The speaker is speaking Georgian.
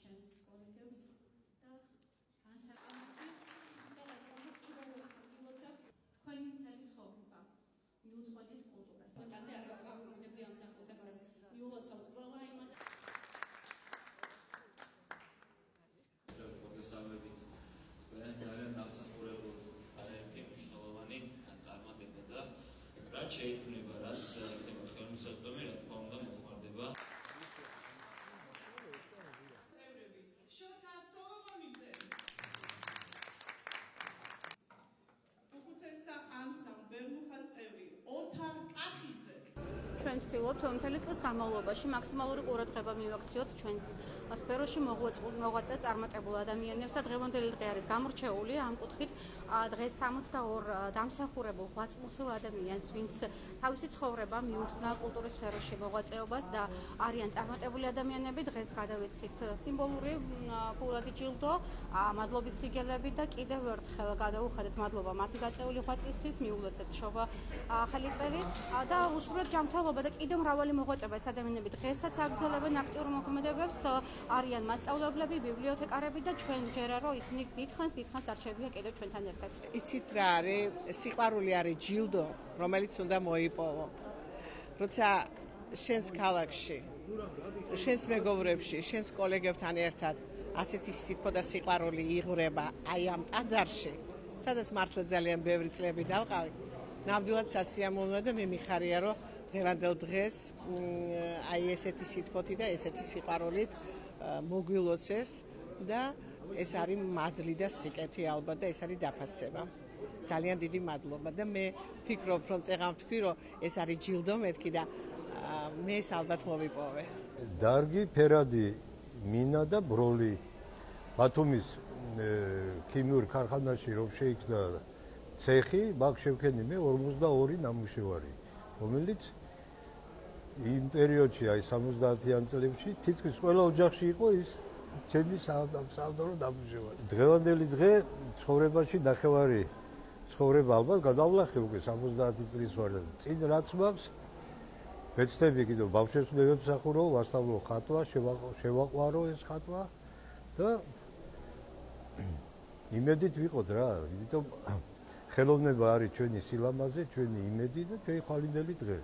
ჩემს კოლეგებს და განსაკუთრებით თქვენი მთელი ცხოვრება მიუძღვენით კულტურას. მანამდე არ გავაკეთებდი ამ სახელმწიფოს მიულოცავ ყველა იმათ. პროფესორებით ძალიან დამსახურებულ არაერთი მნიშვნელოვანი წარმატება და რაც შეიქმნება, რაც იქნება ხელმისაწვდომი, რა თქმა უნდა, მოხმარდება. შოთა სოლომონიძე, უხუცესთა ანსამბლ ბერმუხას წევრი ოთარ კახიძე. ჩვენ ვცდილობთ მთელი წლის განმავლობაში მაქსიმალური ყურადღება მივაქციოთ ჩვენს სფეროში მოღვაწე წარმატებულ ადამიანებს და დღევანდელი დღე არის გამორჩეული ამ კუთხით. დღეს 62 დამსახურებულ ღვაწლმოსილ ადამიანს, ვინც თავისი ცხოვრება მიუძღვნა კულტურის სფეროში მოღვაწეობას და არიან წარმატებული ადამიანები, დღეს გადავეცით სიმბოლური ფულადი ჯილდო, მადლობის სიგელები და კიდევ ერთხელ გადავუხადეთ მადლობა მათი გაწეული ღვაწლისთვის, მიულოცეთ შობა ხელიწერი და უშუალოდ ჯანმრთელობა და კიდევ მრავალი მოღვაწეობა ეს ადამიანები დღესაც აგრძელებენ აქტიურ მოქმედებებს, არიან მასწავლებლები, ბიბლიოთეკარები და ჩვენ ვჯერა რომ ისინი დიდხანს დარჩებიან კიდევ ჩვენთან ერთად. იცით რა არის? სიყვარული არის ჯილდო, რომელიც უნდა მოიპოვო. როცა შენს ქალაქში, შენს მეგობრებში, შენს კოლეგებთან ერთად ასეთი სიფო და სიყვარული იღვრება აი ამ ტაძარში, სადაც მართლა ძალიან ბევრი წლები დავყავი. ნამდვილად სასიამოვნოა და მე მიხარია რომ დღევანდელ დღეს აი ესეთი სითბოთი და ესეთი სიყვარულით მოგვილოცეს და ეს არის მადლი და სიკეთე ალბათ და ეს არის დაფასება. ძალიან დიდი მადლობა და მე ვფიქრობ რომ წეღან ვთქვი რომ ეს არის ჯილდო მეთქი და მე ეს ალბათ მოვიპოვე. დარგი ფერადი მინა და ბროლი ბათუმის ქიმიურ ქარხანაში რომ შეიქმნა ცეხი, მაგ შევქენი მე 42 ნამუშევარი, რომელიც იმ პერიოდში, აი 70-იან წლებში, თითქმის ყველა ოჯახში იყო ის ჩემი საავტორო ნამუშევარი. დღევანდელი დღე ცხოვრებაში ნახევარი ცხოვრება ალბათ გადავლახე უკვე 70 წლის ვარ და წინ რაც მაქვს ვეცდები კიდევ ბავშვებს მევსახურო, ვასწავლო ხატვა, შევაყვარო ეს ხატვა და იმედით ვიყოთ რა, იმიტომ ხელოვნება არის ჩვენი სილამაზე, ჩვენი იმედი და ჩვენი ხვალინდელი დღე.